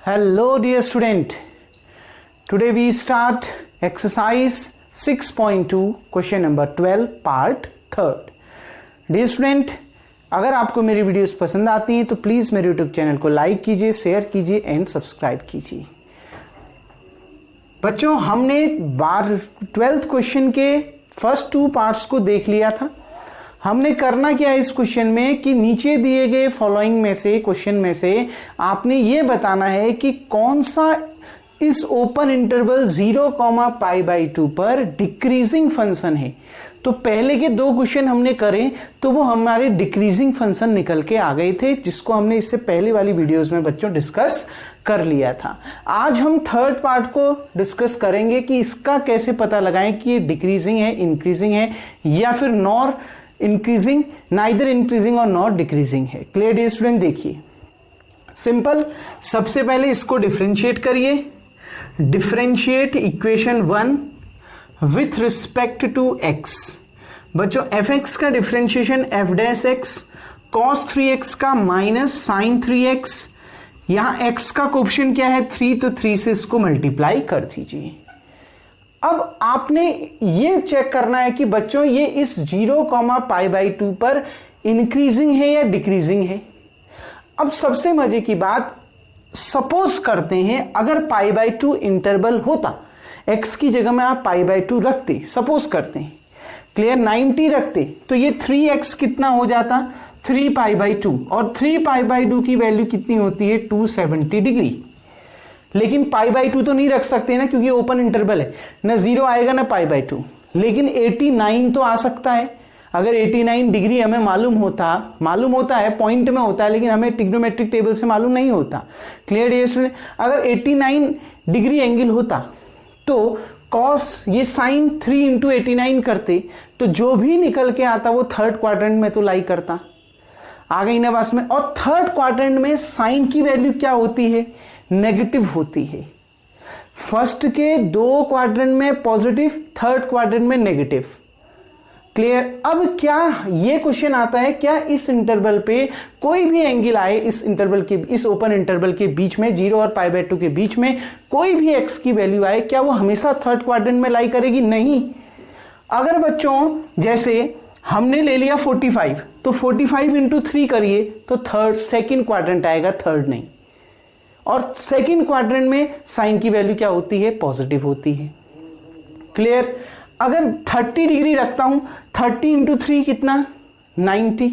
Hello dear student, today we start exercise 6.2 question number 12 part 3rd. Dear student, अगर आपको मेरी videos पसंद आती हैं तो प्लीज मेरे यूट्यूब चैनल को लाइक कीजिए, शेयर कीजिए एंड सब्सक्राइब कीजिए. बच्चों, हमने 12th क्वेश्चन के फर्स्ट 2 पार्ट्स को देख लिया था. हमने करना क्या है इस क्वेश्चन में कि नीचे दिए गए फॉलोइंग में से क्वेश्चन में से आपने ये बताना है कि कौन सा इस ओपन इंटरवल 0,π/2 पर डिक्रीजिंग फंक्शन है. तो पहले के 2 क्वेश्चन हमने करे तो वो हमारे डिक्रीजिंग फंक्शन निकल के आ गए थे, जिसको हमने इससे पहले वाली वीडियोस में बच्चों डिस्कस कर लिया था. आज हम 3rd पार्ट को डिस्कस करेंगे कि इसका कैसे पता लगाएं कि ये डिक्रीजिंग है, इंक्रीजिंग है या फिर नॉर इंक्रीजिंग, नाइदर इंक्रीजिंग और नॉट डिक्रीजिंग है. Clear dear student? देखिए सिंपल, सबसे पहले इसको डिफरेंशिएट करिए. Differentiate equation 1 with respect to x. बच्चों fx का differentiation f dash x, cos 3x का माइनस sin 3x. यहां x का कोएफिशिएंट क्या है 3, तो 3 से इसको मल्टीप्लाई कर दीजिए. अब आपने ये चेक करना है कि बच्चों ये इस 0,π/2 पर इंक्रीजिंग है या डिक्रीजिंग है. अब सबसे मजे की बात, सपोज करते हैं अगर π/2 इंटरवल होता, x की जगह में आप π/2 रखते, सपोज करते हैं क्लियर 90 रखते, तो ये 3x कितना हो जाता 3π/2, और 3π/2 की वैल्यू कितनी होती है 270 डिग्री. लेकिन π/2 तो नहीं रख सकते ना, क्योंकि ओपन इंटरवल है, ना 0 आएगा ना π/2. लेकिन 89 तो आ सकता है. अगर 89 डिग्री हमें मालूम होता है, पॉइंट में होता है, लेकिन हमें ट्रिग्नोमेट्रिक टेबल से मालूम नहीं होता. Clear dear student? अगर 89 डिग्री एंगल होता तो कॉस ये साइन 3 इंटू 89 करते, तो जो भी निकल के आता वो 3rd क्वाड्रेंट में तो लाई करता. आ गई ना बात में? और 3rd क्वाड्रेंट में साइन की वैल्यू क्या होती है? नेगेटिव होती है. फर्स्ट के 2 क्वाड्रेंट में पॉजिटिव, 3rd क्वाड्रेंट में नेगेटिव. क्लियर? अब क्या ये क्वेश्चन आता है, क्या इस इंटरवल पे कोई भी एंगल आए, इस इंटरवल के, इस ओपन इंटरवल के बीच में 0 और π/2 के बीच में कोई भी x की वैल्यू आए, क्या वो हमेशा 3rd क्वाड्रेंट में लाई करेगी? नहीं. अगर बच्चों जैसे हमने ले लिया 45, तो 45 इंटू 3 करिए तो 2nd क्वाड्रेंट आएगा, 3rd नहीं. और 2nd क्वाड्रेंट में साइन की वैल्यू क्या होती है? पॉजिटिव होती है. क्लियर? अगर 30 डिग्री रखता हूं, 30 इंटू 3 कितना 90.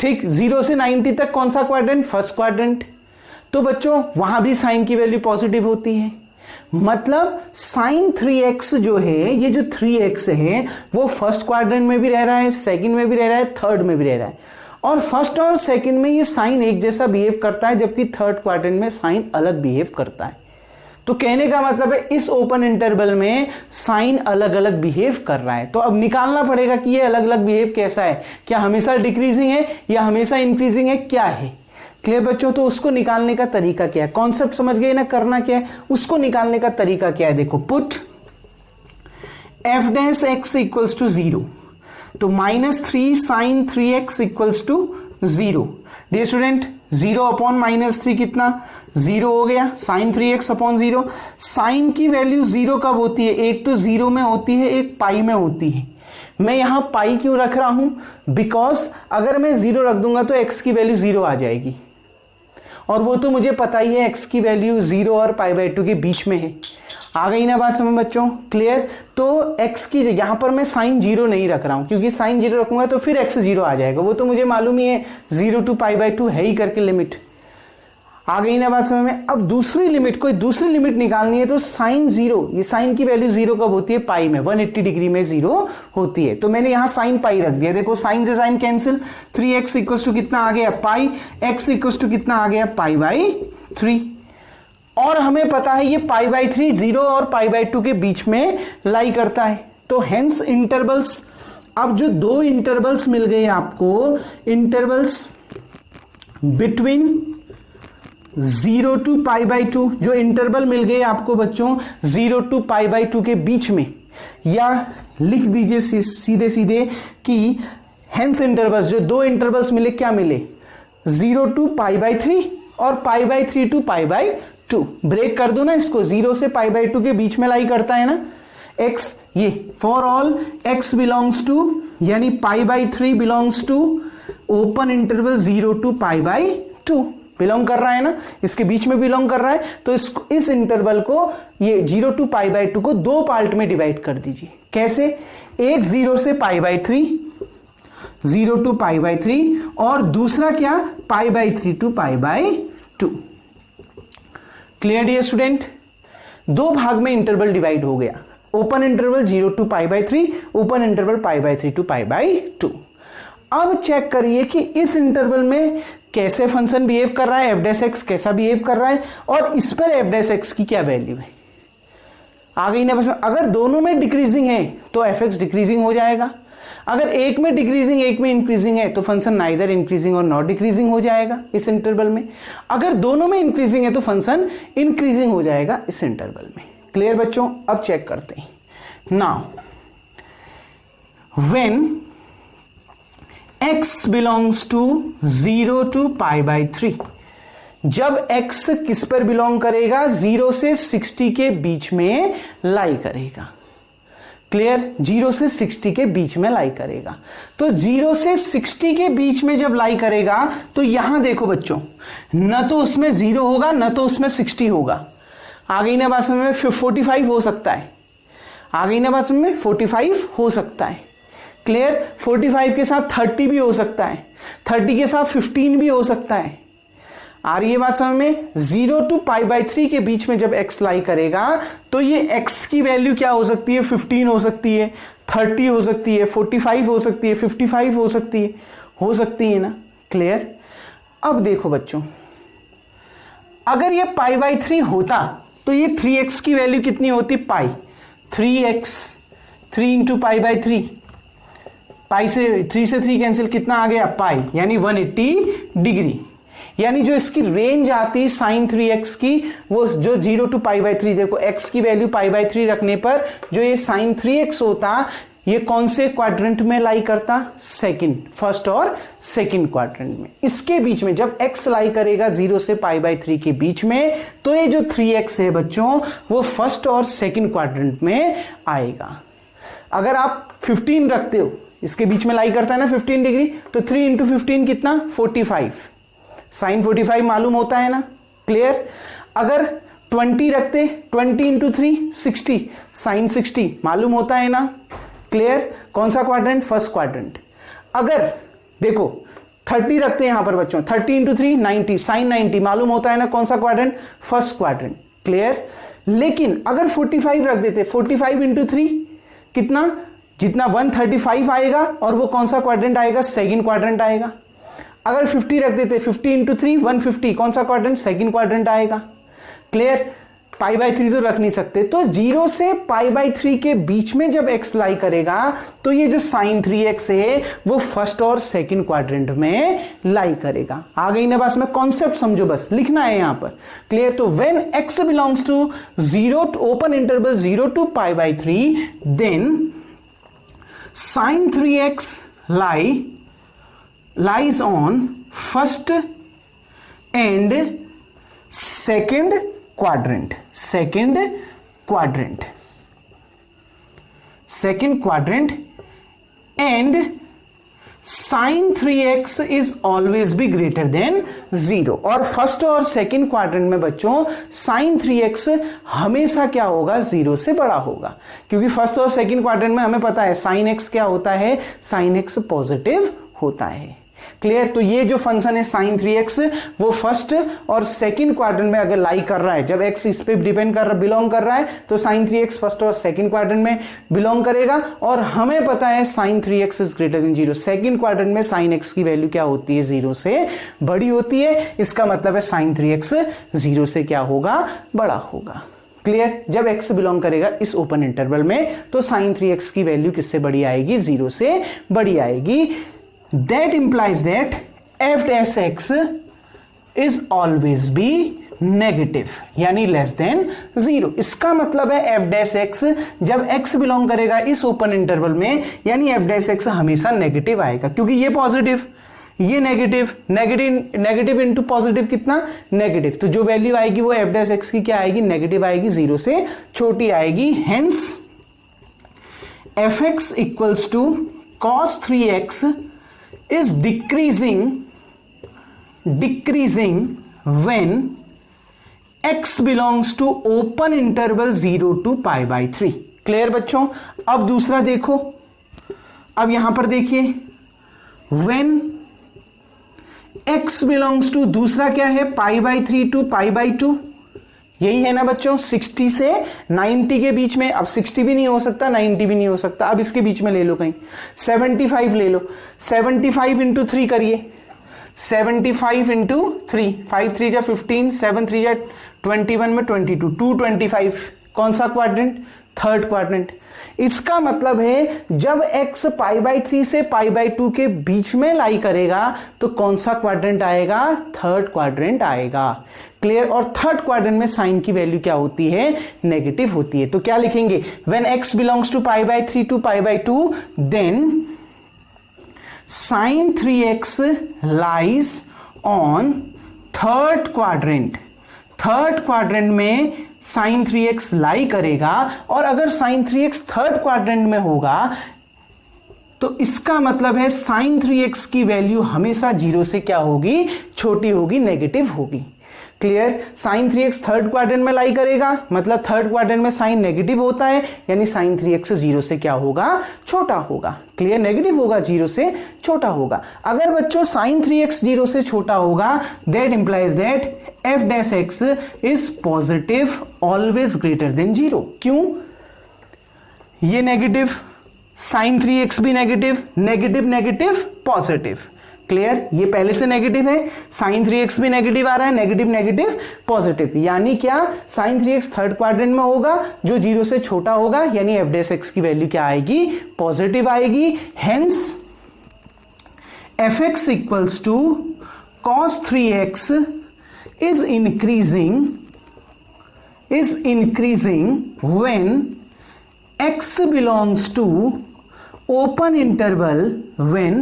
ठीक, 0 से 90 तक कौन सा क्वाड्रेंट? 1st quadrant. तो बच्चों वहां भी साइन की वैल्यू पॉजिटिव होती है. मतलब साइन 3x जो है, ये जो 3x है वो 1st क्वाड्रेंट में भी रह रहा है, 2nd में भी रह रहा है, 3rd में भी रह रहा है. और 1st और 2nd में ये साइन एक जैसा बिहेव करता है, जबकि 3rd क्वाड्रेंट में साइन अलग बिहेव करता है. तो कहने का मतलब है इस ओपन इंटरवल में साइन अलग अलग बिहेव कर रहा है. तो अब निकालना पड़ेगा कि ये अलग अलग बिहेव कैसा है, क्या हमेशा डिक्रीजिंग है या हमेशा इंक्रीजिंग है, क्या है. क्लियर बच्चों? तो उसको निकालने का तरीका क्या है, कॉन्सेप्ट समझ गए ना, करना क्या है, उसको निकालने का तरीका क्या है. देखो, put f dash x equals to 0, तो -3 sin 3x equals to 0. Dear student, 0 upon -3 कितना 0 हो गया, sin 3x अपॉन 0. साइन की वैल्यू 0 कब होती है? एक तो 0 में होती है, एक पाई में होती है. मैं यहां पाई क्यों रख रहा हूं? बिकॉज अगर मैं 0 रख दूंगा तो x की वैल्यू 0 आ जाएगी, और वो तो मुझे पता ही है x की वैल्यू 0 और π/2 के बीच में है. आ गई ना बात समझ बच्चों? क्लियर? तो x की यहां पर मैं साइन 0 नहीं रख रहा हूं, क्योंकि साइन 0 रखूंगा तो फिर x 0 आ जाएगा, वो तो मुझे मालूम ही है, 0 to π/2 है ही करके लिमिट. आ गई ना बात समझ में? अब दूसरी लिमिट, कोई दूसरी लिमिट निकालनी है तो साइन 0, ये साइन की वैल्यू 0 कब होती है? पाई में, 180 डिग्री में 0 होती है. तो मैंने यहां साइन पाई रख दिया. देखो साइन से sign cancel, 3x equal to कितना आ गया? पाई. x इक्वल टू कितना आ गया? π/3. और हमें पता है ये π/3 0 और π/2 के बीच में लाई करता है. तो हेंस इंटरवल्स, अब जो 2 इंटरवल्स मिल गए आपको, इंटरवल्स बिटवीन 0 to π/2, जो इंटरवल मिल गए आपको बच्चों 0 to π/2 के बीच में, या लिख दीजिए सीधे सीधे कि हेंस इंटरवल्स, जो 2 इंटरवल्स मिले, क्या मिले? 0 to π/3 और π/3 to π/2. 2। ब्रेक कर दो ना इसको, 0 से π/2 के बीच में लाई करता है ना x, ये for all x belongs to यानी π/3 belongs to open interval 0 to π/2 belong कर रहा है ना, इसके बीच में बिलोंग कर रहा है। तो इस इंटरवल को ये 0 to π/2 को दो पार्ट में डिवाइड कर दीजिए। कैसे? एक 0 से π/3, 0 to π/3 और दूसरा क्या π/3 to π/2। Clear dear student? दो भाग में इंटरवल डिवाइड हो गया, open interval 0 to π/3, open interval π/3 to π/2। अब चेक करिए कि इस इंटरवल में कैसे फंक्शन बिहेव कर रहा है, एफ डैश एक्स कैसा बिहेव कर रहा है और इस पर एफ डैश एक्स की क्या वैल्यू है। आ गई ना बस। अगर दोनों में डिक्रीजिंग है तो एफ एक्स डिक्रीजिंग हो जाएगा, अगर एक में डिक्रीजिंग एक में इंक्रीजिंग है तो फंक्शन नाइदर इंक्रीजिंग और नॉट डिक्रीजिंग हो जाएगा इस इंटरवल में। अगर दोनों में इंक्रीजिंग है तो फंक्शन इंक्रीजिंग हो जाएगा इस इंटरवल में। क्लियर बच्चों? अब चेक करते हैं। Now when x belongs to 0 to π/3, जब x किस पर बिलोंग करेगा? 0 से 60 के बीच में लाई करेगा। क्लियर? 0 से 60 के बीच में लाई करेगा। तो 0 से 60 के बीच में जब लाई करेगा तो यहां देखो बच्चों, न तो उसमें 0 होगा न तो उसमें 60 होगा। आ गई ना बात समझ में? 45 हो सकता है। आ गई ना बात समझ में? 45 हो सकता है। क्लियर? 45 के साथ 30 भी हो सकता है, 30 के साथ 15 भी हो सकता है। आ रही है बात समझ में? 0 to π/3 के बीच में जब x लाई करेगा तो ये x की वैल्यू क्या हो सकती है? 15 हो सकती है, 30 हो सकती है, 45 हो सकती है, 55 हो सकती है ना। क्लियर? अब देखो बच्चों, अगर ये π/3 होता तो ये 3x की वैल्यू कितनी होती? पाई 3x, 3 इंटू π/3, पाई से 3 से 3 कैंसिल, कितना आ गया? पाई, यानी 180 डिग्री। यानी जो इसकी रेंज आती sin 3x की, वो जो 0 to π/3, देखो x की वैल्यू π/3 रखने पर जो ये sin 3x होता, ये कौन से क्वाड्रेंट में लाई करता? सेकंड, फर्स्ट और सेकंड क्वाड्रेंट में। इसके बीच में जब x लाई करेगा 0 से π/3 के बीच में, तो ये जो 3x है बच्चों वो फर्स्ट और सेकंड क्वाड्रेंट में आएगा। अगर आप 15 रखते हो, इसके बीच में लाई करता है ना 15 डिग्री, तो 3 इंटू 15 कितना? 45, साइन 45 मालूम होता है ना। क्लियर? अगर 20 रखते, 20 इंटू 3 60, साइन 60 मालूम होता है ना। क्लियर? कौन सा क्वाड्रेंट? First quadrant. अगर देखो 30 रखते हैं यहां पर बच्चों, 30 इंटू 3 90, साइन 90 मालूम होता है ना कौन सा क्वाड्रेंट? First quadrant. क्लियर? लेकिन अगर 45 रख देते, 45 इंटू 3 कितना? जितना 135 आएगा और वो कौन सा क्वाड्रेंट आएगा? सेकंड क्वाड्रेंट आएगा। अगर 50 रख देते, 50 इंटू 3 150, कौन सा क्वाड्रेंट? सेकंड क्वाड्रेंट आएगा। क्लियर? π/3 तो रख नहीं सकते, तो 0 से π/3 के बीच में जब x लाई करेगा तो ये जो sin 3x है वो फर्स्ट और सेकंड क्वाड्रेंट में लाई करेगा। आ गई ना बस में? कॉन्सेप्ट समझो, बस लिखना है यहां पर। क्लियर? तो when x belongs to 0 open interval 0 to π/3, then sin 3x lies on first and second quadrant, second quadrant and sin 3x is always be greater than 0। और फर्स्ट और सेकंड क्वाड्रेंट में बच्चों sin 3x हमेशा क्या होगा? 0 से बड़ा होगा, क्योंकि फर्स्ट और सेकंड क्वाड्रेंट में हमें पता है sin x क्या होता है? sin x पॉजिटिव होता है। क्लियर? तो ये जो फंक्शन है sin 3x वो फर्स्ट और सेकंड क्वाड्रेंट में अगर लाई कर रहा है, जब x इस पे डिपेंड कर रहा, बिलोंग कर रहा है, तो sin 3x फर्स्ट और सेकंड क्वाड्रेंट में बिलोंग करेगा। और हमें पता है sin 3x is greater than 0, second quadrant में sin x की वैल्यू क्या होती है? 0 से बड़ी होती है। इसका मतलब है sin 3x 0 से क्या होगा? बड़ा होगा। क्लियर? जब x बिलोंग करेगा इस ओपन इंटरवल में तो sin 3x की वैल्यू किससे बड़ी आएगी? 0 से बड़ी आएगी। That implies that f dash x is always be negative, यानी लेस देन 0। इसका मतलब है f डैश x जब x बिलोंग करेगा इस ओपन इंटरवल में, यानी f डैश x हमेशा नेगेटिव आएगा, क्योंकि ये पॉजिटिव, ये नेगेटिव, नेगेटिव इंटू पॉजिटिव कितना, नेगेटिव। तो जो वैल्यू आएगी वो एफ डैश एक्स की क्या आएगी, नेगेटिव आएगी, 0 से छोटी आएगी। Hence f x equals to cos 3x is decreasing when x belongs to open interval 0 to π/3। Clear बच्चों। अब दूसरा देखो, अब यहां पर देखिए when x बिलोंग्स टू, दूसरा क्या है, π/3 to π/2, यही है ना बच्चों, 60 से 90 के बीच में। अब 60 भी नहीं हो सकता, 90 भी नहीं हो सकता, अब इसके बीच में ले लो कहीं, 75 ले लो, 75 इंटू 3 करिए, 75 इंटू 3, 5 3 जा 15, 7 3 जा 21 में 22, 225। कौन सा क्वाड्रेंट, थर्ड क्वाड्रेंट। इसका मतलब है जब x π/3 से π/2 के बीच में लाई करेगा तो कौन सा क्वाड्रेंट आएगा, थर्ड क्वाड्रेंट आएगा। क्लियर। और थर्ड क्वाड्रेंट में साइन की वैल्यू क्या होती है, नेगेटिव होती है। तो क्या लिखेंगे, when x belongs to π/3 to π/2 then sin 3x lies on third quadrant. Third quadrant में sin 3x लाई करेगा, और अगर sin 3x थर्ड क्वाड्रेंट में होगा तो इसका मतलब है sin 3x की वैल्यू हमेशा 0 से क्या होगी, छोटी होगी, नेगेटिव होगी। Clear. sin 3x third quadrant में लाई करेगा, मतलब थर्ड क्वाड्रेंट में साइन नेगेटिव होता है, यानी sin 3x 0 से क्या होगा, छोटा होगा। क्लियर, नेगेटिव होगा, 0 से छोटा होगा। अगर बच्चों sin 3x 0 से छोटा होगा, that implies that f dash x is positive always greater than 0। क्यों, ये नेगेटिव, sin 3x भी negative, negative negative positive. Clear, ये पहले से नेगेटिव है, sin 3x भी नेगेटिव आ रहा है, नेगेटिव नेगेटिव पॉजिटिव, यानी क्या, sin 3x थर्ड क्वाड्रेंट में होगा जो 0 से छोटा होगा, यानी f डैश x की वैल्यू क्या आएगी, पॉजिटिव आएगी। Hence fx equals to cos 3x is increasing when x belongs to open interval, when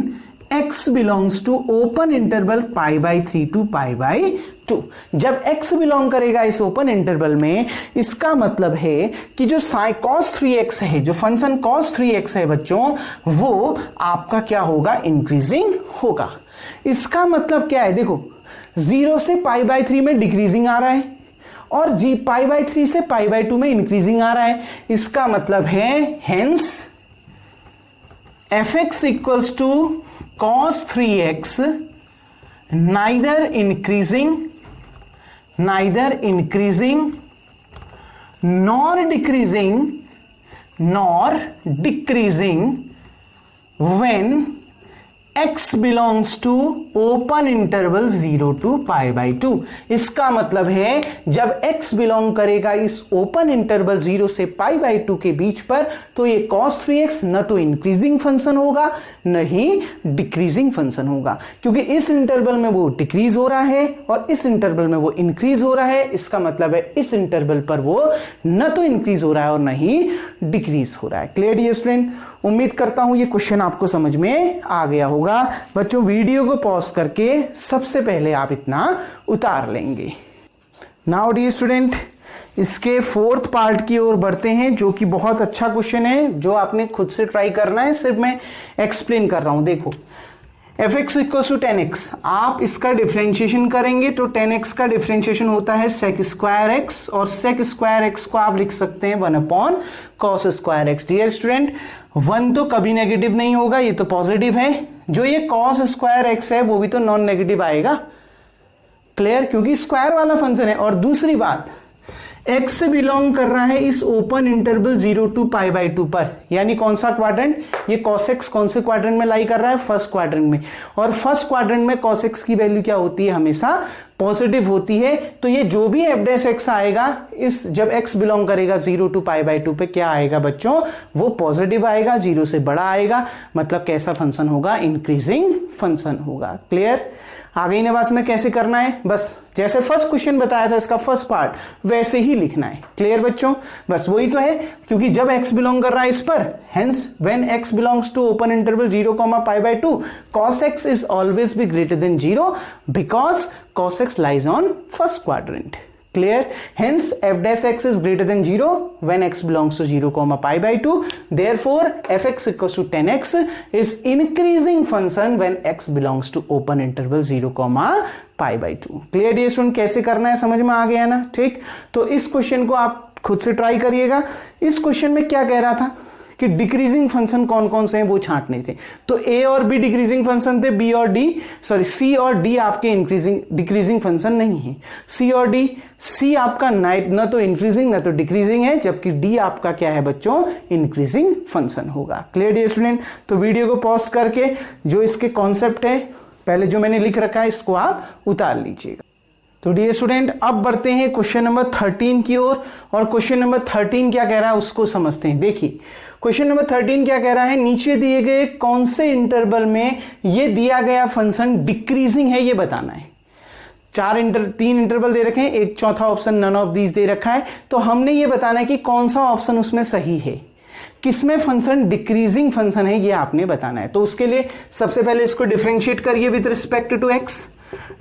x belongs to open interval π/3 to π/2। जब x बिलोंग करेगा इस ओपन इंटरवल में, इसका मतलब है कि जो cos 3x है, जो फंक्शन cos 3x है बच्चों, वो आपका क्या होगा, इंक्रीजिंग होगा। इसका मतलब क्या है, देखो 0 से π/3 में डिक्रीजिंग आ रहा है और π/3 से π/2 में इंक्रीजिंग आ रहा है। इसका मतलब है hence fx equals to cos 3x neither increasing nor decreasing when x belongs to open interval 0 to π/2। इसका मतलब है जब x बिलोंग करेगा इस ओपन इंटरवल 0 से π/2 के बीच पर, तो ये cos 3x न तो इंक्रीजिंग फंक्शन होगा न ही डिक्रीजिंग फंक्शन होगा, क्योंकि इस इंटरवल में वो डिक्रीज हो रहा है और इस इंटरवल में वो इंक्रीज हो रहा है। इसका मतलब है इस इंटरवल पर वो न तो इंक्रीज हो रहा है और न ही डिक्रीज हो रहा है। क्लियर डियर स्टूडेंट, उम्मीद करता हूं ये क्वेश्चन आपको समझ में आ गया होगा। बच्चों वीडियो को पॉज करके सबसे पहले आप इतना उतार लेंगे। नाउ डियर स्टूडेंट, इसके फोर्थ पार्ट की ओर बढ़ते हैं, जो कि बहुत अच्छा क्वेश्चन है, जो आपने खुद से ट्राई करना है, सिर्फ मैं एक्सप्लेन कर रहा हूं। देखो fx इक्वल्स टू 10x, आप इसका डिफरेंशिएशन करेंगे तो 10x का डिफरेंशिएशन होता है sec स्क्वायर x, और sec स्क्वायर x को आप लिख सकते हैं 1/cos square x। Dear student, 1 तो कभी नेगेटिव नहीं होगा, ये तो पॉजिटिव है। जो ये cos स्क्वायर x है वो भी तो नॉन नेगेटिव आएगा। क्लियर, क्योंकि स्क्वायर वाला फंक्शन है। और दूसरी बात, x से बिलोंग कर रहा है इस ओपन इंटरवल 0 to π/2 पर, यानी कौन सा क्वाड्रेंट, ये cos x कौन से क्वाड्रेंट में लाई कर रहा है, फर्स्ट क्वाड्रेंट में। और फर्स्ट क्वाड्रेंट में cos x की वैल्यू क्या होती है, हमेशा पॉजिटिव होती है। तो ये जो भी f डैश x आएगा, इस जब x बिलोंग करेगा 0 to π/2 पे, क्या आएगा बच्चों, वो पॉजिटिव आएगा, 0 से बड़ा आएगा। मतलब कैसा फंक्शन होगा, इंक्रीजिंग फंक्शन होगा। क्लियर। आ गई ना बात में कैसे करना है? बस जैसे फर्स्ट क्वेश्चन बताया था इसका फर्स्ट पार्ट वैसे ही लिखना है। क्लियर बच्चों? बस वही तो है, क्योंकि जब x बिलोंग कर रहा है इस पर, hence when x belongs to open interval 0,π/2 cos x is always be greater than 0 because cos x lies on first quadrant. Clear? Hence f dash x is greater than 0 when x belongs to 0,π/2. Therefore fx equals to 10x is increasing function when x belongs to open interval 0,π/2. Clear dear student? कैसे करना है समझ में आ गया ना? ठीक, तो इस क्वेश्चन को आप खुद से ट्राई करिएगा। इस क्वेश्चन में क्या कह रहा था कि डिक्रीजिंग फंक्शन कौन कौन से हैं वो छांटने थे, तो ए और बी डिक्रीजिंग फंक्शन थे, बी और डी सी और डी आपके इंक्रीजिंग डिक्रीजिंग फंक्शन नहीं है। सी और डी, सी आपका न तो इंक्रीजिंग न तो डिक्रीजिंग है, जबकि डी आपका क्या है बच्चों? इंक्रीजिंग फंक्शन होगा। Clear dear student? तो वीडियो को पॉज करके जो इसके कॉन्सेप्ट है पहले जो मैंने लिख रखा है इसको आप उतार लीजिएगा। तो डियर स्टूडेंट अब बढ़ते हैं क्वेश्चन नंबर 13 की ओर, और क्वेश्चन नंबर 13 क्या कह रहा है उसको समझते हैं। देखिए क्वेश्चन नंबर 13 क्या कह रहा है, नीचे दिए गए कौन से इंटरवल में ये दिया गया फंक्शन डिक्रीजिंग है ये बताना है। तीन इंटरवल दे रखे हैं, एक चौथा ऑप्शन नन ऑफ दीज दे रखा है, तो हमने ये बताना है कि कौन सा ऑप्शन उसमें सही है, किसमें फंक्शन डिक्रीजिंग फंक्शन है ये आपने बताना है। तो उसके लिए सबसे पहले इसको डिफरेंशिएट करिए with respect to x.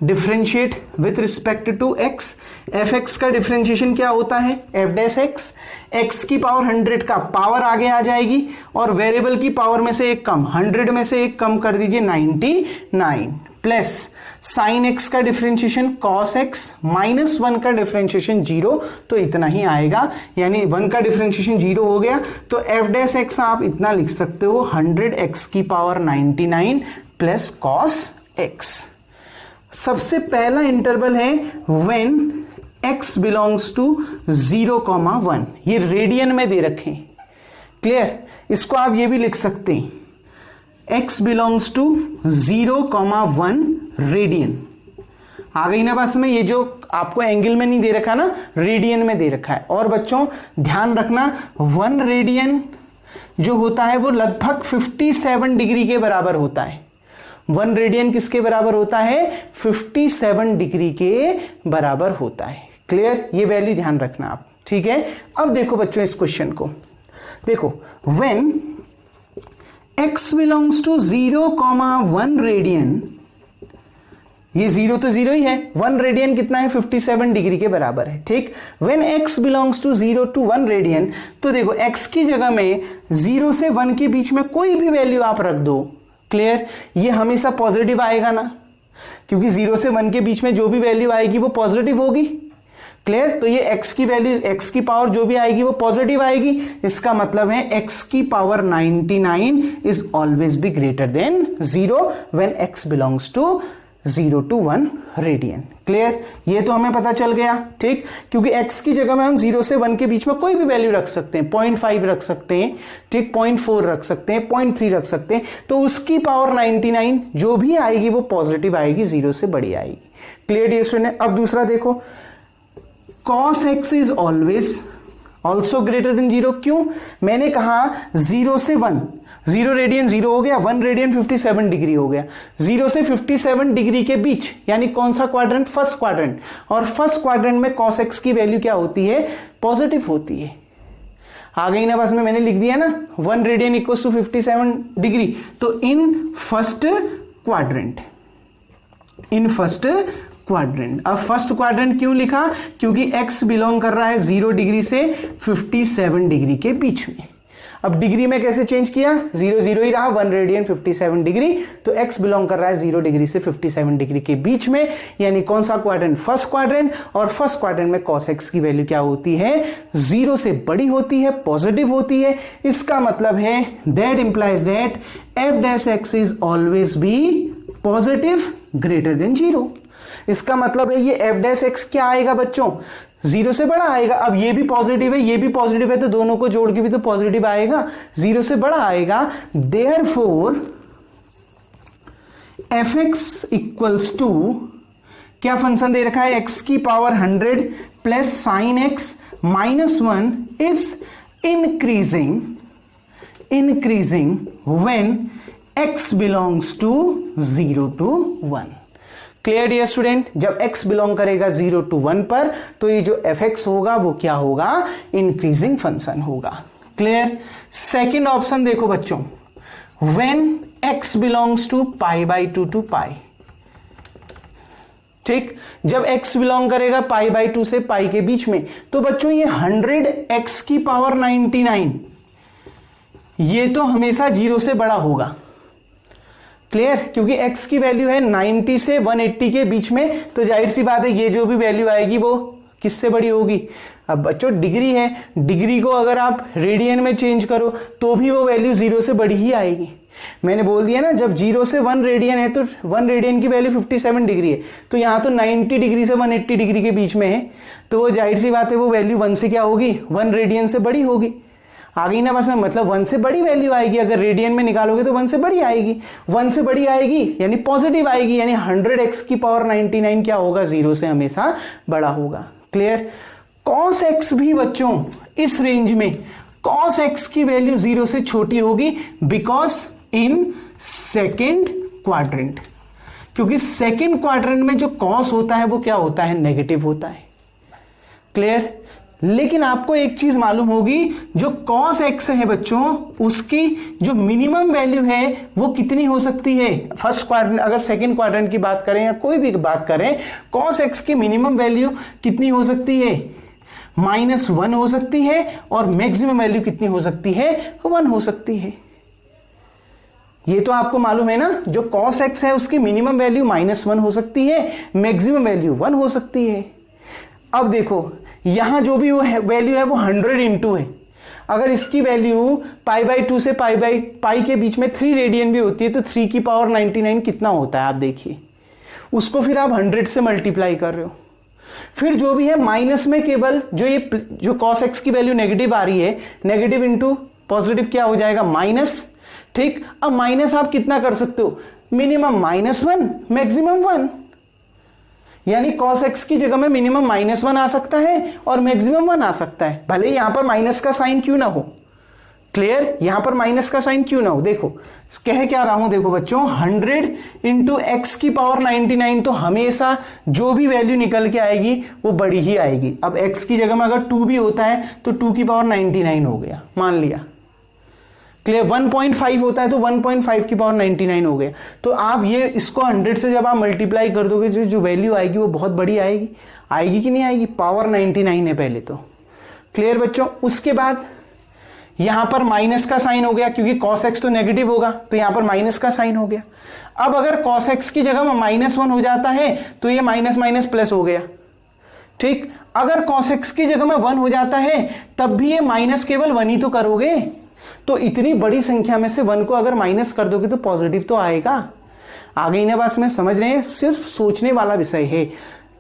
Differentiate with respect to x, f x का डिफरेंशिएशन क्या होता है? एफ डैश एक्स, एक्स की पावर 100 का पावर आगे आ जाएगी और वेरिएबल की पावर में से एक कम, 100 में से एक कम कर दीजिए 99 प्लस साइन एक्स का डिफरेंशिएशन कॉस एक्स माइनस 1 का डिफरेंशिएशन 0, तो इतना ही आएगा, यानी 1 का डिफरेंशिएशन 0 हो गया। तो एफ डैश एक्स आप इतना लिख सकते हो 100 एक्स की पावर 99 प्लस कॉस एक्स। सबसे पहला इंटरवल है व्हेन x बिलोंग्स टू 0,1, ये रेडियन में दे रखे हैं। क्लियर? इसको आप ये भी लिख सकते हैं x बिलोंग्स टू 0,1 रेडियन। आ गई ना बस में, ये जो आपको एंगल में नहीं दे रखा ना, रेडियन में दे रखा है। और बच्चों ध्यान रखना 1 रेडियन जो होता है वो लगभग 57 डिग्री के बराबर होता है। 1 रेडियन किसके बराबर होता है? 57 डिग्री के बराबर होता है। क्लियर? ये वैल्यू ध्यान रखना आप, ठीक है। अब देखो बच्चों इस क्वेश्चन को देखो, when x belongs to 0,1 radian, ये 0 तो 0 ही है, 1 रेडियन कितना है? 57 डिग्री के बराबर है। ठीक, when x belongs to 0 to 1 radian, तो देखो x की जगह में 0 से 1 के बीच में कोई भी वैल्यू आप रख दो। क्लियर? ये हमेशा पॉजिटिव आएगा ना, क्योंकि 0 से 1 के बीच में जो भी वैल्यू आएगी वो पॉजिटिव होगी। क्लियर? तो ये x की वैल्यू, x की पावर जो भी आएगी वो पॉजिटिव आएगी। इसका मतलब है x की power 99 is always be greater than 0 when x belongs to 0 to 1 radian. Clear? ये तो हमें पता चल गया। ठीक, क्योंकि x की जगह में हम 0 से 1 के बीच में कोई भी वैल्यू रख सकते हैं, 0.5 रख सकते हैं, ठीक, 0.4 रख सकते हैं, 0.3 रख सकते हैं, तो उसकी पावर 99 जो भी आएगी वो पॉजिटिव आएगी, 0 से बड़ी आएगी। Clear dear student? अब दूसरा देखो, cos x is always also greater than 0। क्यों? मैंने कहा 0 से 1, 0 रेडियन 0 हो गया, 1 रेडियन 57 डिग्री हो गया, 0 से 57 डिग्री के बीच, यानी कौन सा क्वाड्रेंट? First quadrant. और फर्स्ट क्वाड्रेंट में cos x की वैल्यू क्या होती है? पॉजिटिव होती है। आ गई ना बस में, मैंने लिख दिया ना 1 रेडियन इक्वल्स टू 57 डिग्री। तो in first quadrant, in first quadrant. अब फर्स्ट क्वाड्रेंट क्यों लिखा? क्योंकि x बिलोंग कर रहा है 0 डिग्री से 57 डिग्री के बीच में। अब डिग्री में कैसे चेंज किया? 0 0 ही रहा, 1 रेडियन 57 डिग्री, तो x बिलोंग कर रहा है 0 डिग्री से 57 डिग्री के बीच में, यानी कौन सा क्वाड्रेंट? First quadrant. और फर्स्ट क्वाड्रेंट में cos x की वैल्यू क्या होती है? 0 से बड़ी होती है, पॉजिटिव होती है। इसका मतलब है that implies that f dash x is always B positive greater than 0। इसका मतलब है ये f डैश x क्या आएगा बच्चों? 0 से बड़ा आएगा। अब ये भी पॉजिटिव है, ये भी पॉजिटिव है, तो दोनों को जोड़ के भी तो पॉजिटिव आएगा, 0 से बड़ा आएगा। देयरफॉर fx इक्वल्स टू, क्या फंक्शन दे रखा है? x की power 100 plus sine x minus 1 is increasing when x belongs to 0 to 1। Clear dear student? जब x बिलोंग करेगा 0 to 1 पर तो ये जो fx होगा वो क्या होगा? इंक्रीजिंग फंक्शन होगा। क्लियर? सेकेंड ऑप्शन देखो बच्चों, when x belongs to pi by 2 to पाई। ठीक, जब x बिलोंग करेगा पाई बाई 2 से पाई के बीच में तो बच्चों ये 100x की पावर 99 ये तो हमेशा 0 से बड़ा होगा। क्लियर? क्योंकि x की वैल्यू है 90 से 180 के बीच में, तो जाहिर सी बात है ये जो भी वैल्यू आएगी वो किससे बड़ी होगी? अब बच्चों डिग्री है, डिग्री को अगर आप रेडियन में चेंज करो तो भी वो वैल्यू 0 से बड़ी ही आएगी। मैंने बोल दिया ना, जब 0 से 1 रेडियन है तो 1 रेडियन की वैल्यू 57 डिग्री है, तो यहां तो 90 डिग्री से 180 डिग्री के बीच में है, तो वो जाहिर सी बात है वो वैल्यू 1 से क्या होगी? 1 रेडियन से बड़ी होगी। आ गई ना बस में, मतलब 1 से बड़ी वैल्यू आएगी। अगर रेडियन में निकालोगे तो 1 से बड़ी आएगी, 1 से बड़ी आएगी यानी पॉजिटिव आएगी, यानी 100x की पावर 99 क्या होगा? 0 से हमेशा बड़ा होगा। क्लियर? cos x भी बच्चों इस रेंज में cos x की वैल्यू 0 से छोटी होगी, बिकॉज इन सेकेंड क्वाड्रेंट, क्योंकि सेकेंड क्वाड्रेंट में जो cos होता है वो क्या होता है? नेगेटिव होता है। क्लियर? लेकिन आपको एक चीज मालूम होगी, जो cos x है बच्चों उसकी जो मिनिमम वैल्यू है वो कितनी हो सकती है? फर्स्ट क्वाड्रेंट, अगर सेकंड क्वाड्रेंट की बात करें या कोई भी बात करें, cos x की मिनिमम वैल्यू कितनी हो सकती है? -1 हो सकती है, और मैक्सिमम वैल्यू कितनी हो सकती है? 1 हो सकती है। ये तो आपको मालूम है ना, जो cos x है उसकी मिनिमम वैल्यू -1 हो सकती है, मैक्सिमम वैल्यू 1 हो सकती है। अब देखो यहां जो भी वैल्यू है वो 100 इंटू है। अगर इसकी वैल्यू पाई बाई 2 से पाई के बीच में 3 रेडियन भी होती है तो 3 की पावर 99 कितना होता है? आप देखिए, उसको फिर आप 100 से मल्टीप्लाई कर रहे हो। फिर जो भी है माइनस में केवल जो cos x की वैल्यू नेगेटिव आ रही है, नेगेटिव इंटू पॉजिटिव क्या हो जाएगा? माइनस। ठीक, अब माइनस आप कितना कर सकते हो? मिनिमम -1, मैक्सिमम 1, यानी cos x की जगह में मिनिमम -1 आ सकता है और मैक्सिमम 1 आ सकता है, भले यहां पर माइनस का साइन क्यों ना हो। क्लियर? यहां पर माइनस का साइन क्यों ना हो? देखो कह क्या रहा हूं, देखो बच्चों 100 इंटू एक्स की पावर 99, तो हमेशा जो भी वैल्यू निकल के आएगी वो बड़ी ही आएगी। अब x की जगह में अगर 2 भी होता है तो 2 की पावर 99 हो गया, मान लिया। क्लियर? 1.5 होता है तो 1.5 की पावर 99 हो गया। तो आप ये इसको 100 से जब आप मल्टीप्लाई कर दोगे जो वैल्यू आएगी वो बहुत बड़ी आएगी। आएगी कि नहीं आएगी? पावर 99 है पहले तो। क्लियर बच्चों? उसके बाद यहां पर माइनस का साइन हो गया, क्योंकि cos x तो नेगेटिव होगा तो यहां पर माइनस का साइन हो गया। अब अगर cos x की जगह में -1 हो जाता है तो ये माइनस माइनस प्लस हो गया। ठीक, अगर cos x की जगह में 1 हो जाता है तब भी ये माइनस केवल 1 ही तो करोगे, तो इतनी बड़ी संख्या में से 1 को अगर माइनस कर दोगे तो पॉजिटिव तो आएगा। आ गई ना बात में? समझ रहे हैं? सिर्फ सोचने वाला विषय है।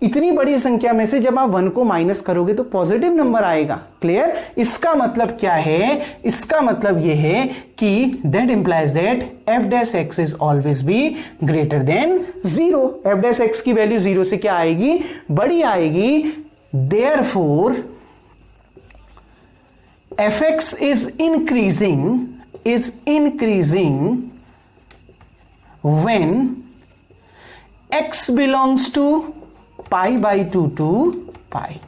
इतनी बड़ी संख्या में से जब आप 1 को माइनस करोगे तो पॉजिटिव नंबर आएगा। क्लियर? इसका मतलब क्या है? इसका मतलब यह है कि that implies that f dash x is always be greater than 0। f dash x की वैल्यू 0 से क्या आएगी? बड़ी आएगी। Therefore fx is increasing when x belongs to pi by 2 to पाई।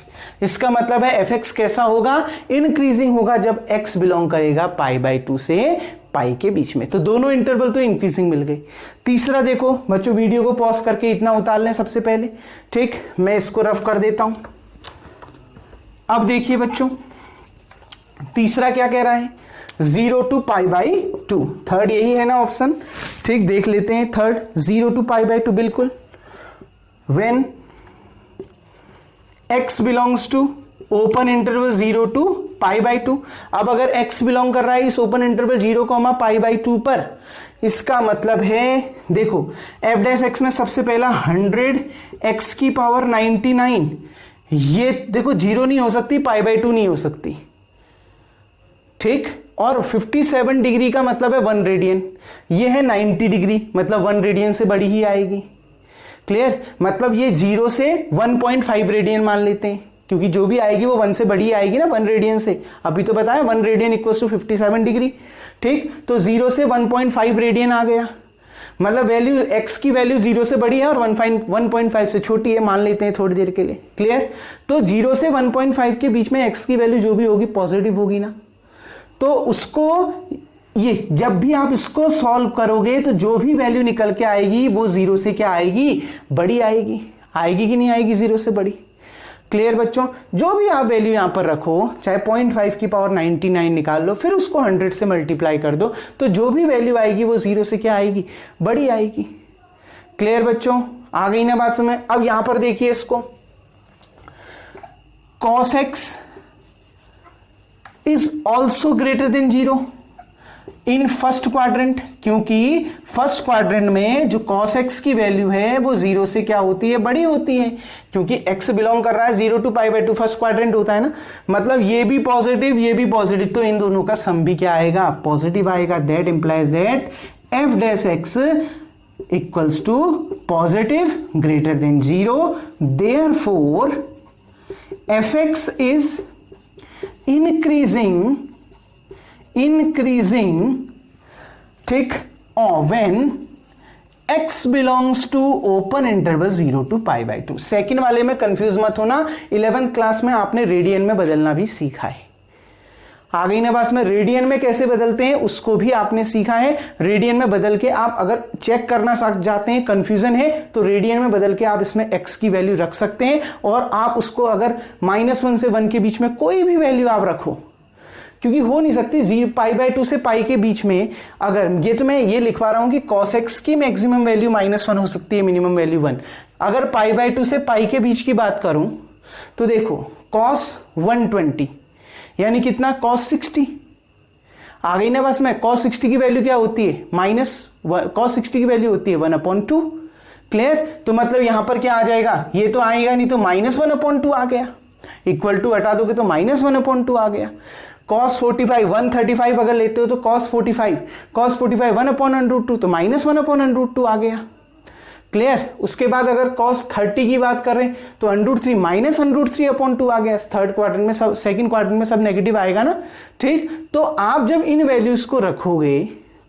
इसका मतलब है fx कैसा होगा? इंक्रीजिंग होगा जब x बिलोंग करेगा पाई बाई 2 से पाई के बीच में। तो दोनों इंटरवल तो इंक्रीजिंग मिल गई। तीसरा देखो बच्चों, वीडियो को पॉज करके इतना उतार लें सबसे पहले। ठीक, मैं इसको रफ कर देता हूं। अब देखिए बच्चों तीसरा क्या कह रहा है? 0 to पाई बाई 2। थर्ड यही है ना ऑप्शन? ठीक, देख लेते हैं थर्ड। 0 to पाई बाई 2 बिल्कुल। When x belongs to open interval 0 to pi by 2। अब अगर x बिलोंग कर रहा है इस ओपन इंटरवल 0, पाई बाई 2 पर, इसका मतलब है देखो f डैश x में सबसे पहला 100x की पावर 99, ये देखो 0 नहीं हो सकती, पाई बाई 2 नहीं हो सकती। ठीक, और 57 डिग्री का मतलब है 1 रेडियन, ये है 90 डिग्री, मतलब 1 रेडियन से बड़ी ही आएगी। क्लियर? मतलब ये 0 से 1.5 रेडियन मान लेते हैं, क्योंकि जो भी आएगी वो 1 से बड़ी आएगी ना 1 रेडियन से। अभी तो बताया 1 रेडियन इक्वल्स टू 57 डिग्री। ठीक, तो 0 से 1.5 रेडियन आ गया। मतलब वैल्यू x की वैल्यू 0 से बड़ी है और 1.5 से छोटी है, मान लेते हैं थोड़ी देर के लिए। क्लियर? तो 0 से 1.5 के बीच में x की वैल्यू जो भी होगी पॉजिटिव होगी ना। तो उसको ये जब भी आप इसको सॉल्व करोगे तो जो भी वैल्यू निकल के आएगी वो 0 से क्या आएगी? बड़ी आएगी। आएगी कि नहीं आएगी 0 से बड़ी? क्लियर बच्चों? जो भी आप वैल्यू यहां पर रखो, चाहे 0.5 की पावर 99 निकाल लो, फिर उसको 100 से मल्टीप्लाई कर दो, तो जो भी वैल्यू आएगी वो 0 से क्या आएगी? बड़ी आएगी। क्लियर बच्चों? आ गई ना बात समझ? अब यहां पर देखिए इसको, cos x is also greater than 0 in first quadrant, क्योंकि फर्स्ट क्वाड्रेंट में जो cos x की वैल्यू है वो 0 से क्या होती है? बड़ी होती है, क्योंकि x बिलोंग कर रहा है 0 to π/2, फर्स्ट क्वाड्रेंट होता है ना। मतलब ये भी पॉजिटिव, ये भी पॉजिटिव, तो इन दोनों का सम भी क्या आएगा? पॉजिटिव आएगा। That implies that f dash x equals to positive greater than 0, therefore fx is increasing ठीक when x belongs to open interval 0 to π/2। Second वाले में कंफ्यूज मत होना, 11th क्लास में आपने रेडियन में बदलना भी सीखा है। आ गई ना बात में? रेडियन में कैसे बदलते हैं उसको भी आपने सीखा है। रेडियन में बदल के आप अगर चेक करना चाहते हैं, कंफ्यूजन है, तो रेडियन में बदल के आप इसमें x की वैल्यू रख सकते हैं, और आप उसको अगर -1 से 1 के बीच में कोई भी वैल्यू आप रखो, क्योंकि हो नहीं सकती π/2 से पाई के बीच में। अगर ये तो मैं ये लिखवा रहा हूं कि cos x की मैक्सिमम वैल्यू -1 हो सकती है, मिनिमम वैल्यू 1। अगर π/2 से पाई के बीच की बात करूं तो देखो cos 120 यानी कितना? cos 60। आ गई ना बस में? cos 60 की वैल्यू क्या होती है? cos 60 की वैल्यू होती है 1/2। क्लियर? तो मतलब यहां पर क्या आ जाएगा? ये तो आएगा नहीं, तो -1/2 आ गया। इक्वल टू हटा दोगे तो -1/2 आ गया। cos 45 135 अगर लेते हो तो cos 45 1/√2, तो -1/√2 आ गया। क्लियर? उसके बाद अगर cos 30 की बात कर रहे हैं तो √3 -√3/2 आ गया। थर्ड क्वाड्रेंट में सब, सेकंड क्वाड्रेंट में सब नेगेटिव आएगा ना। ठीक, तो आप जब इन वैल्यूज को रखोगे,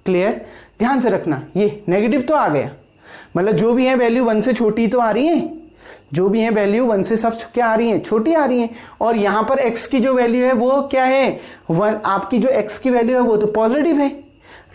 क्लियर, ध्यान से रखना, ये नेगेटिव तो आ गया, मतलब जो भी है वैल्यू 1 से छोटी तो आ रही है, जो भी है वैल्यू 1 से सब क्या आ रही है? छोटी आ रही है। और यहां पर x की जो वैल्यू है वो क्या है? 1। आपकी जो x की वैल्यू है वो तो पॉजिटिव है।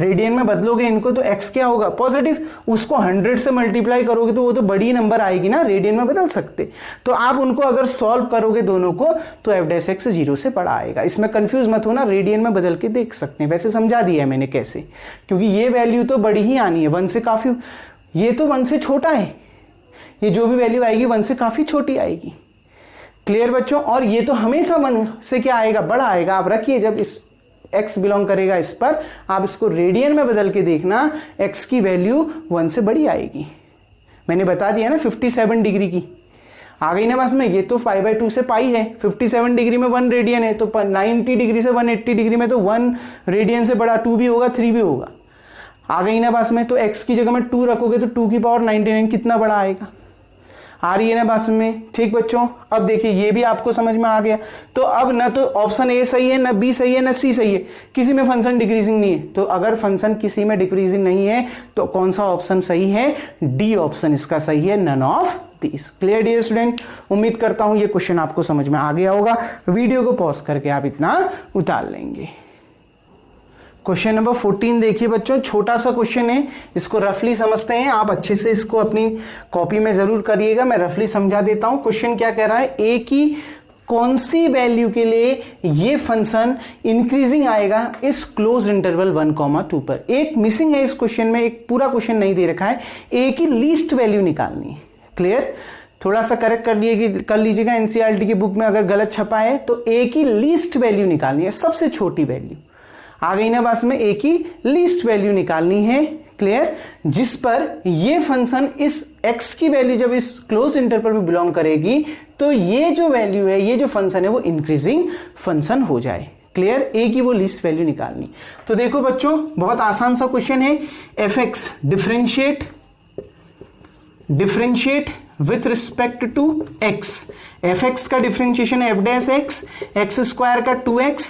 रेडियन में बदलोगे इनको तो x क्या होगा? पॉजिटिव। उसको 100 से मल्टीप्लाई करोगे तो वो तो बड़ी नंबर आएगी ना, रेडियन में बदल सकते। तो आप उनको अगर सॉल्व करोगे दोनों को तो f डैश x 0 से बड़ा आएगा। इसमें कंफ्यूज मत होना, रेडियन में बदल के देख सकते हैं। वैसे समझा दिया है मैंने कैसे, क्योंकि ये वैल्यू तो बड़ी ही आनी है 1 से काफी, ये तो 1 से छोटा है, ये जो भी वैल्यू आएगी 1 से काफी छोटी आएगी। क्लियर बच्चों? और ये तो हमेशा 1 से क्या आएगा? बड़ा आएगा। आप रखिए, जब इस x बिलोंग करेगा इस पर, आप इसको रेडियन में बदल के देखना, x की वैल्यू 1 से बड़ी आएगी। मैंने बता दिया ना 57 डिग्री की। आ गई ना बस में? ये तो π/2 से पाई है, 57 डिग्री में 1 रेडियन है, तो 90 डिग्री से 180 डिग्री में तो 1 रेडियन से बड़ा 2 भी होगा, 3 भी होगा। आ गई ना बस में? तो x की जगह में 2 रखोगे तो 2 की पावर 99 कितना बड़ा आएगा? आ रही है ना बात में? ठीक बच्चों, अब देखिए ये भी आपको समझ में आ गया। तो अब ना तो ऑप्शन ए सही है, ना बी सही है, ना सी सही है, किसी में फंक्शन डिक्रीजिंग नहीं है। तो अगर फंक्शन किसी में डिक्रीजिंग नहीं है तो कौन सा ऑप्शन सही है? डी ऑप्शन इसका सही है, none of this. Clear dear student? उम्मीद करता हूं ये क्वेश्चन आपको समझ में आ गया होगा। वीडियो को पॉज करके आप इतना उतार लेंगे। क्वेश्चन नंबर 14 देखिए बच्चों, छोटा सा क्वेश्चन है, इसको रफली समझते हैं। आप अच्छे से इसको अपनी कॉपी में जरूर करिएगा, मैं रफली समझा देता हूं। क्वेश्चन क्या कह रहा है? ए की कौन सी वैल्यू के लिए ये फंक्शन इंक्रीजिंग आएगा इस क्लोज इंटरवल 1,2 पर। एक मिसिंग है इस क्वेश्चन में, एक पूरा क्वेश्चन नहीं दे रखा है। ए की लीस्ट वैल्यू निकालनी है। क्लियर? थोड़ा सा करेक्ट कर लीजिएगा, एनसीईआरटी की बुक में अगर गलत छपा है तो ए की लीस्ट वैल्यू निकालनी है, सबसे छोटी वैल्यू। आ गई ना बात में? ए की लीस्ट वैल्यू निकालनी है। क्लियर? जिस पर ये फंक्शन इस x की वैल्यू जब इस क्लोज इंटरवल में बिलोंग करेगी तो ये जो वैल्यू है, ये जो फंक्शन है वो इंक्रीजिंग फंक्शन हो जाए। क्लियर? ए की वो लीस्ट वैल्यू निकालनी। तो देखो बच्चों, बहुत आसान सा क्वेश्चन है। fx differentiate with respect to x। fx का differentiation f dash x, x square का 2x,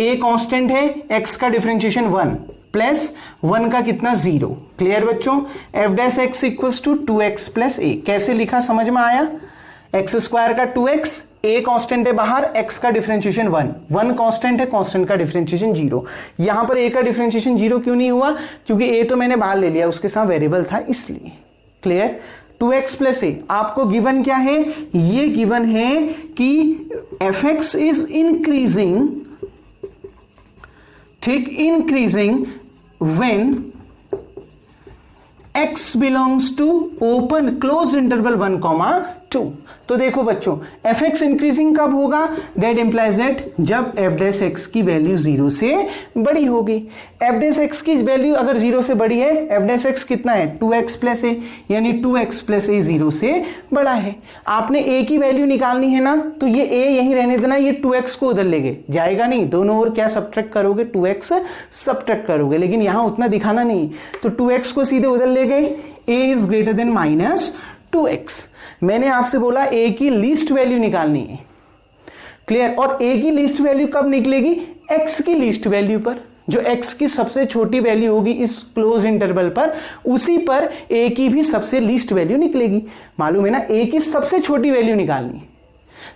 a कांस्टेंट है, x का डिफरेंशिएशन 1। प्लस 1 का कितना 0। क्लियर बच्चों? F dash x equals to 2x plus a. कैसे लिखा समझ में आया? एक्स स्क्वायर का 2x, ए कांस्टेंट है बाहर, x का डिफरेंशिएशन 1 कांस्टेंट है, कांस्टेंट का डिफरेंशिएशन 0। यहां पर a का डिफरेंशिएशन 0 क्यों नहीं हुआ? क्योंकि a तो मैंने बाहर ले लिया, उसके साथ वेरिएबल था इसलिए। क्लियर? 2x plus a. आपको गिवन क्या है? ये गिवन है कि fx इज इंक्रीजिंग, ठीक, increasing when x belongs to open close interval 1,2। तो देखो बच्चों, fx इंक्रीजिंग कब होगा? दैट इंप्लाइज दैट जब f डैश x की वैल्यू 0 से बड़ी होगी। f डैश x की वैल्यू अगर 0 से बड़ी है, f डैश x कितना है? 2x प्लस a, यानी 2x प्लस a 0 से बड़ा है। आपने a की वैल्यू निकालनी है ना, तो ये a यहीं रहने देना, ये 2x को उधर लेके जाएगा नहीं, दोनों ओर क्या सब्ट्रैक्ट करोगे? 2x सब्ट्रैक्ट करोगे, लेकिन यहां उतना दिखाना नहीं, तो 2x को सीधे उधर ले गए। a is greater than minus 2x। मैंने आपसे बोला a की लीस्ट वैल्यू निकालनी है। क्लियर? और a की लीस्ट वैल्यू कब निकलेगी? x की लीस्ट वैल्यू पर, जो x की सबसे छोटी वैल्यू होगी इस क्लोज इंटरवल पर, उसी पर a की भी सबसे लीस्ट वैल्यू निकलेगी। मालूम है ना, a की सबसे छोटी वैल्यू निकालनी।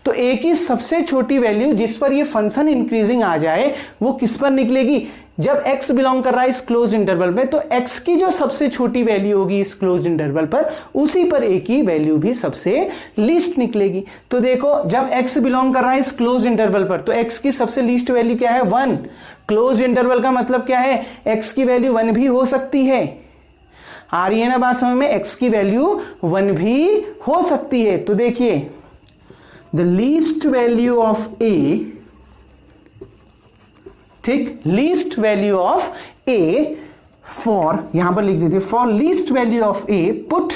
तो a की सबसे छोटी वैल्यू जिस पर ये फंक्शन इंक्रीजिंग आ जाए वो किस पर निकलेगी? जब x बिलोंग कर रहा है इस क्लोज इंटरवल में, तो x की जो सबसे छोटी वैल्यू होगी इस क्लोज इंटरवल पर, उसी पर a की वैल्यू भी सबसे लीस्ट निकलेगी। तो देखो, जब x बिलोंग कर रहा है इस क्लोज इंटरवल पर, तो x की सबसे लीस्ट वैल्यू क्या है? 1। क्लोज इंटरवल का मतलब क्या है? x की वैल्यू 1 भी हो सकती है। आ रही है ना बात समझ में? x की वैल्यू 1 भी हो सकती है। तो देखिए, the least value of a, ठीक, least value of a for, यहां पर लिख देते, for least value of a put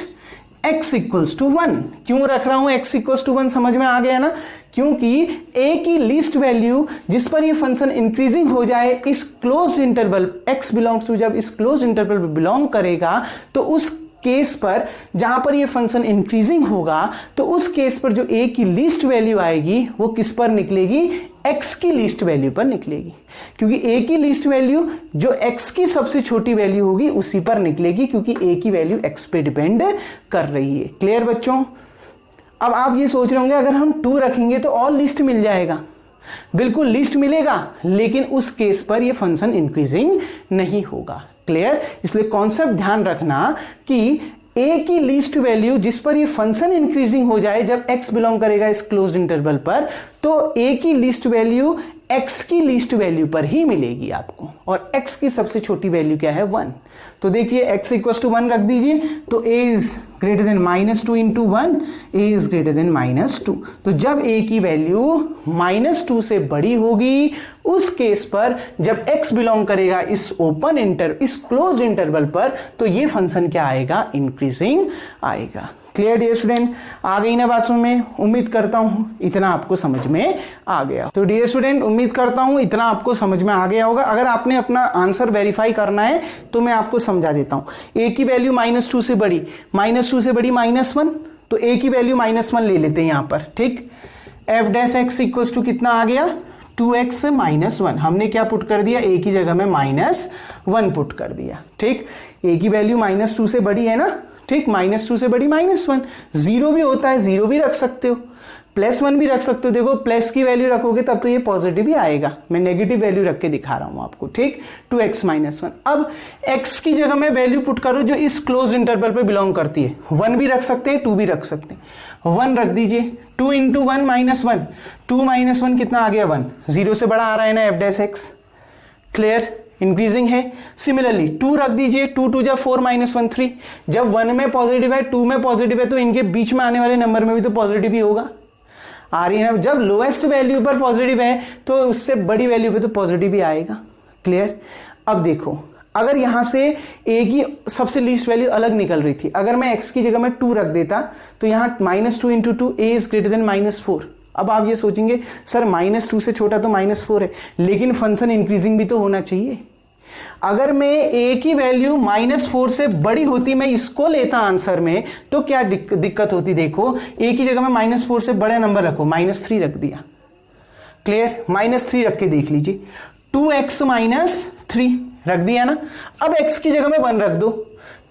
x equals to 1। क्यों रख रहा हूं x इक्वल्स टू 1? समझ में आ गया ना? क्योंकि a की लीस्ट वैल्यू जिस पर ये फंक्शन इंक्रीजिंग हो जाए इस close interval, x belongs to जब इस क्लोज इंटरवल में बिलोंग करेगा, तो उस केस पर जहां पर ये फंक्शन इंक्रीजिंग होगा, तो उस केस पर जो a की लीस्ट वैल्यू आएगी वो किस पर निकलेगी? x की लीस्ट वैल्यू पर निकलेगी। क्योंकि a की लीस्ट वैल्यू जो x की सबसे छोटी वैल्यू होगी उसी पर निकलेगी, क्योंकि a की वैल्यू x पे डिपेंड कर रही है। क्लियर बच्चों? अब आप ये सोच रहे होंगे अगर हम 2 रखेंगे तो और लिस्ट मिल जाएगा। बिल्कुल लिस्ट मिलेगा, लेकिन उस केस पर यह फंक्शन इंक्रीजिंग नहीं होगा। क्लियर? इसलिए कॉन्सेप्ट ध्यान रखना कि a की लीस्ट वैल्यू जिस पर ये फंक्शन इंक्रीजिंग हो जाए जब x बिलोंग करेगा इस क्लोज्ड इंटरवल पर, तो a की लीस्ट वैल्यू x की लीस्ट वैल्यू पर ही मिलेगी आपको, और x की सबसे छोटी वैल्यू क्या है? 1। तो देखिए x इक्वल टू 1 रख दीजिए, तो a is greater than -2 into 1, a is greater than -2। तो जब a की वैल्यू -2 से बड़ी होगी उस केस पर, जब x बिलोंग करेगा इस इस क्लोज्ड इंटरवल पर, तो ये फंक्शन क्या आएगा? इंक्रीजिंग आएगा। Clear dear student? आ गई ना बात में? उम्मीद करता हूं इतना आपको समझ में आ गया। तो डियर स्टूडेंट, उम्मीद करता हूं इतना आपको समझ में आ गया होगा। अगर आपने अपना आंसर वेरीफाई करना है तो मैं आपको समझा देता हूं। a की वैल्यू -2 से बड़ी, -2 से बड़ी -1, तो a की वैल्यू -1 ले लेते हैं यहां पर। ठीक, f dash x equals to कितना आ गया? 2x -1। हमने क्या पुट कर दिया? a की जगह में -1 पुट कर दिया। ठीक, a की वैल्यू -2 से बड़ी है ना? ठीक, -2 से बड़ी -1, 0 भी होता है, 0 भी रख सकते हो, +1 भी रख सकते हो। देखो प्लस की वैल्यू रखोगे तब तो ये पॉजिटिव ही आएगा। मैं नेगेटिव वैल्यू रख के दिखा रहा हूं आपको। ठीक, 2x -1। अब x की जगह में वैल्यू पुट करो जो इस क्लोज इंटरवल पे बिलोंग करती है। 1 भी रख सकते हैं, 2 भी रख सकते हैं। 1 रख दीजिए, 2 इंटू 1 -1, 2 -1 कितना आ गया? 1। 0 से बड़ा आ रहा है ना f dash x। Clear? Increasing है। सिमिलरली 2 रख दीजिए, 2 2 जा 4 -1 3। जब 1 में पॉजिटिव है, 2 में पॉजिटिव है, तो इनके बीच में आने वाले नंबर में भी तो पॉजिटिव ही होगा। आ रही है ना? जब लोएस्ट वैल्यू पर पॉजिटिव है तो उससे बड़ी वैल्यू पे तो पॉजिटिव ही आएगा। क्लियर? अब देखो, अगर यहां से a की सबसे लीस्ट वैल्यू अलग निकल रही थी, अगर मैं x की जगह में 2 रख देता तो यहां -2 into 2, a is greater than -4। अब आप ये सोचेंगे सर -2 से छोटा तो -4 है, लेकिन फंक्शन इंक्रीजिंग भी तो होना चाहिए। अगर मैं a की वैल्यू -4 से बड़ी होती, मैं इसको लेता आंसर में, तो क्या दिक्कत होती? देखो, a की जगह में -4 से बड़ा नंबर रखो, -3 रख दिया। क्लियर? -3 रख के देख लीजिए, 2x -3 रख दिया ना। अब x की जगह में 1 रख दो,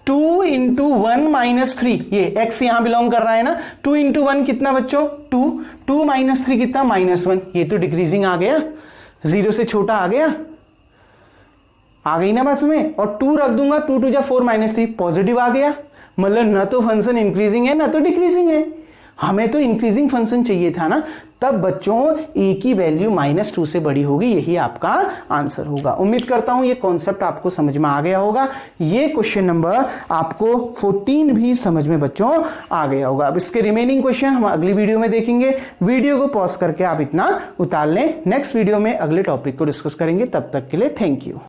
2 इंटू 1 माइनस 3, ये x यहां बिलोंग कर रहा है ना, 2 इंटू 1 कितना बच्चों 2, 2 माइनस 3 कितना -1, ये तो डिक्रीजिंग आ गया, 0 से छोटा आ गया, आ गई ना बस में। और 2 रख दूंगा, 2 2 जा 4 -3 पॉजिटिव आ गया, मतलब ना तो फंक्शन इंक्रीजिंग है ना तो डिक्रीजिंग है, हमें तो इंक्रीजिंग फंक्शन चाहिए था ना। तब बच्चों a की वैल्यू -2 से बड़ी होगी, यही आपका आंसर होगा। उम्मीद करता हूं ये कॉन्सेप्ट आपको समझ में आ गया होगा। ये क्वेश्चन नंबर आपको 14 भी समझ में बच्चों आ गया होगा। अब इसके रिमेनिंग क्वेश्चन हम अगली वीडियो में देखेंगे। वीडियो को पॉज करके आप इतना उतार लें, नेक्स्ट वीडियो में अगले टॉपिक को डिस्कस करेंगे। तब तक के लिए थैंक यू।